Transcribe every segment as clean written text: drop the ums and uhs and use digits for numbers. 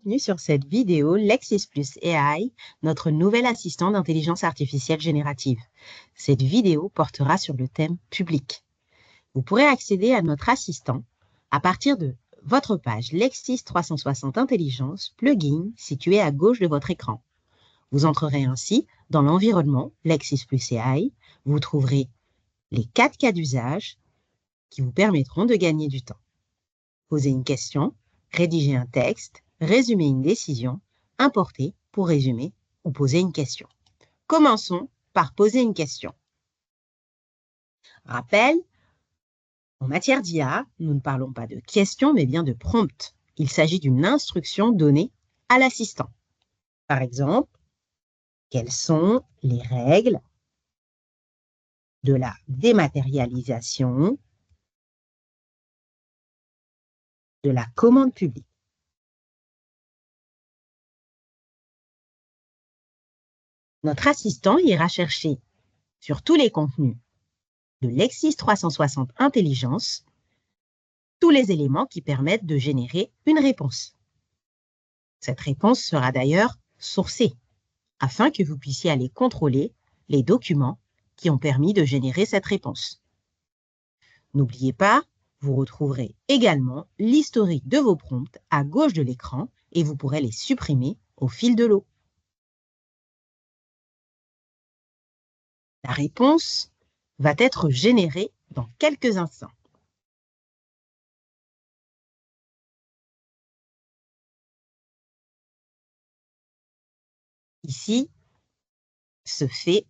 Bienvenue sur cette vidéo Lexis Plus AI, notre nouvel assistant d'intelligence artificielle générative. Cette vidéo portera sur le thème public. Vous pourrez accéder à notre assistant à partir de votre page Lexis 360 Intelligence plugin située à gauche de votre écran. Vous entrerez ainsi dans l'environnement Lexis Plus AI. Vous trouverez les 4 cas d'usage qui vous permettront de gagner du temps. Poser une question, rédiger un texte, résumer une décision, importer pour résumer ou poser une question. Commençons par poser une question. Rappel, en matière d'IA, nous ne parlons pas de question, mais bien de prompt. Il s'agit d'une instruction donnée à l'assistant. Par exemple, quelles sont les règles de la dématérialisation de la commande publique? Notre assistant ira chercher sur tous les contenus de Lexis 360 Intelligence tous les éléments qui permettent de générer une réponse. Cette réponse sera d'ailleurs sourcée afin que vous puissiez aller contrôler les documents qui ont permis de générer cette réponse. N'oubliez pas, vous retrouverez également l'historique de vos prompts à gauche de l'écran et vous pourrez les supprimer au fil de l'eau. La réponse va être générée dans quelques instants. Ici se fait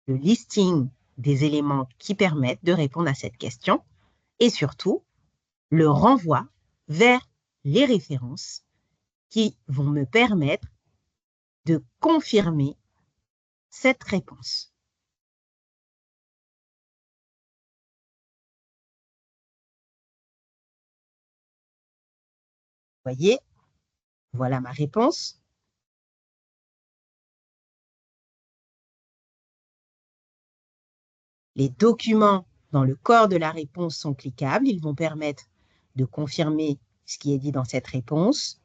le listing des éléments qui permettent de répondre à cette question et surtout le renvoi vers les références qui vont me permettre de confirmer cette réponse. Vous voyez, voilà ma réponse. Les documents dans le corps de la réponse sont cliquables. Ils vont permettre de confirmer ce qui est dit dans cette réponse.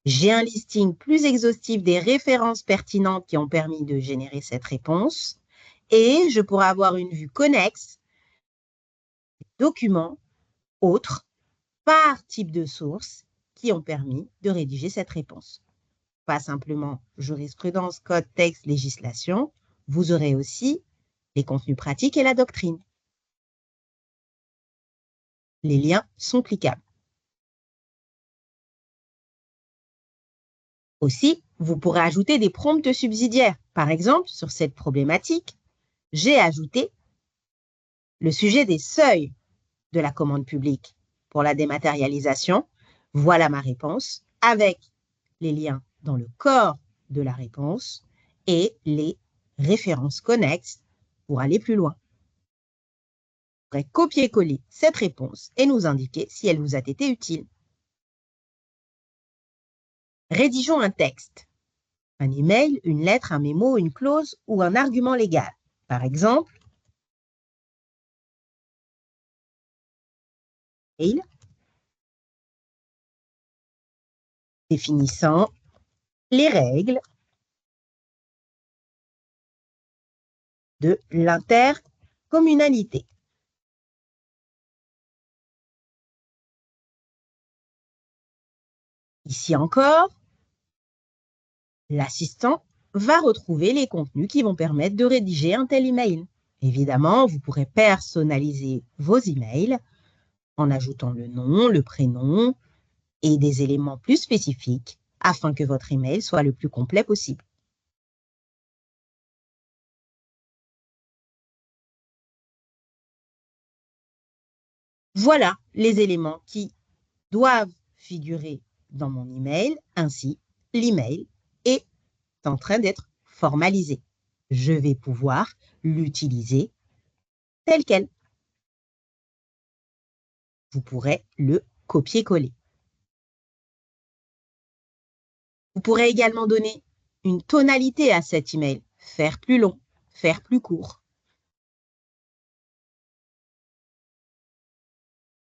J'ai un listing plus exhaustif des références pertinentes qui ont permis de générer cette réponse. Et je pourrai avoir une vue connexe des documents autres par type de source qui ont permis de rédiger cette réponse. Pas simplement jurisprudence, code, texte, législation, vous aurez aussi les contenus pratiques et la doctrine. Les liens sont cliquables. Aussi, vous pourrez ajouter des prompts subsidiaires. Par exemple, sur cette problématique, j'ai ajouté le sujet des seuils de la commande publique pour la dématérialisation. Voilà ma réponse avec les liens dans le corps de la réponse et les références connexes pour aller plus loin. Vous pourrez copier-coller cette réponse et nous indiquer si elle vous a été utile. Rédigeons un texte, un email, une lettre, un mémo, une clause ou un argument légal. Par exemple, mail définissant les règles de l'intercommunalité. Ici encore, l'assistant va retrouver les contenus qui vont permettre de rédiger un tel email. Évidemment, vous pourrez personnaliser vos emails en ajoutant le nom, le prénom et des éléments plus spécifiques afin que votre email soit le plus complet possible. Voilà les éléments qui doivent figurer dans mon email. Ainsi, l'email est en train d'être formalisé. Je vais pouvoir l'utiliser tel quel. Vous pourrez le copier-coller. Vous pourrez également donner une tonalité à cet email, faire plus long, faire plus court.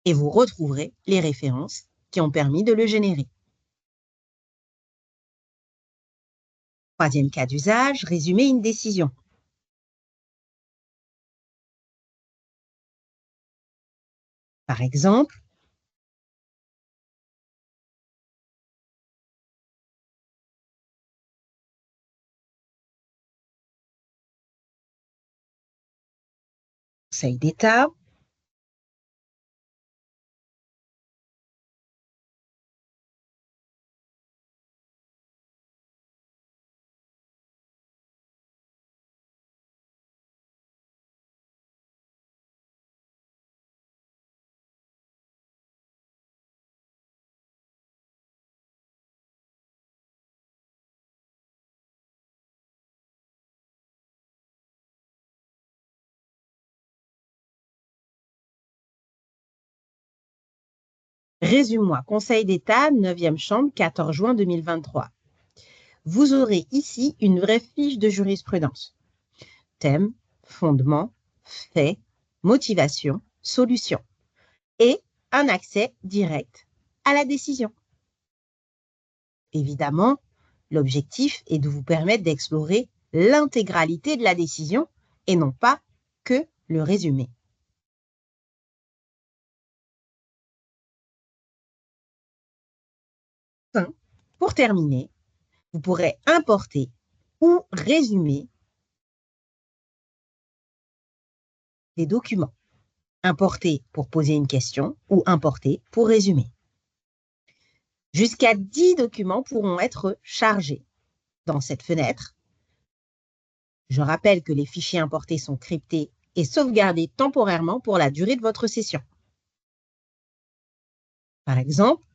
et vous retrouverez les références qui ont permis de le générer. Troisième cas d'usage, résumer une décision. Par exemple, Conseil d'État, résume-moi, Conseil d'État, 9e chambre, 14 juin 2023. Vous aurez ici une vraie fiche de jurisprudence. Thème, fondement, fait, motivation, solution. Et un accès direct à la décision. Évidemment, l'objectif est de vous permettre d'explorer l'intégralité de la décision et non pas que le résumé. Enfin, pour terminer, vous pourrez importer ou résumer des documents. Importer pour poser une question ou importer pour résumer. Jusqu'à 10 documents pourront être chargés dans cette fenêtre. Je rappelle que les fichiers importés sont cryptés et sauvegardés temporairement pour la durée de votre session. Par exemple,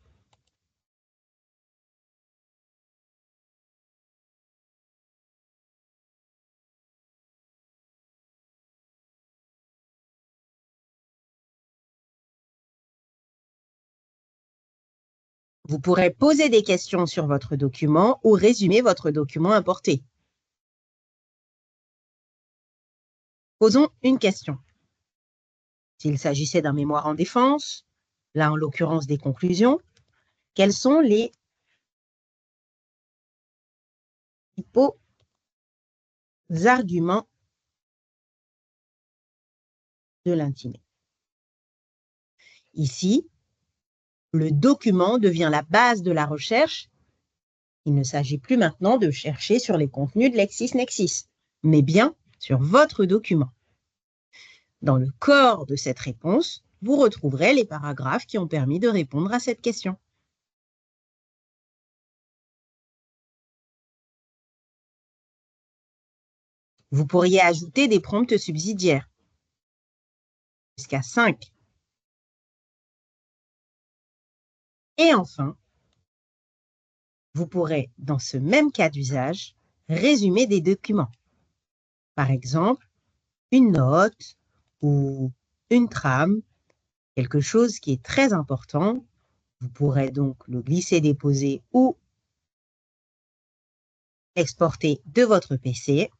vous pourrez poser des questions sur votre document ou résumer votre document importé. Posons une question. S'il s'agissait d'un mémoire en défense, là en l'occurrence des conclusions, quels sont les principaux arguments de l'intimé? Ici, le document devient la base de la recherche. Il ne s'agit plus maintenant de chercher sur les contenus de LexisNexis, mais bien sur votre document. Dans le corps de cette réponse, vous retrouverez les paragraphes qui ont permis de répondre à cette question. Vous pourriez ajouter des prompts subsidiaires, jusqu'à 5. Et enfin, vous pourrez, dans ce même cas d'usage, résumer des documents. Par exemple, une note ou une trame, quelque chose qui est très important. Vous pourrez donc le glisser-déposer ou exporter de votre PC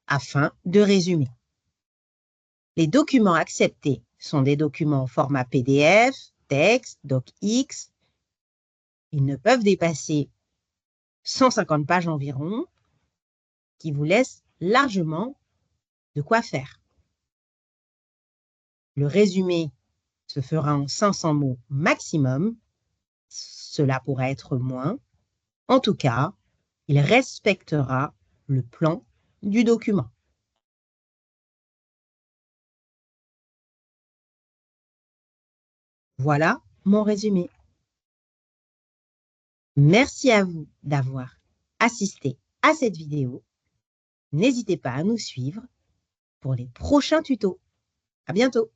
afin de résumer. Les documents acceptés sont des documents en format PDF, texte, docx. Ils ne peuvent dépasser 150 pages environ, qui vous laissent largement de quoi faire. Le résumé se fera en 500 mots maximum. Cela pourrait être moins. En tout cas, il respectera le plan du document. Voilà mon résumé. Merci à vous d'avoir assisté à cette vidéo. N'hésitez pas à nous suivre pour les prochains tutos. À bientôt!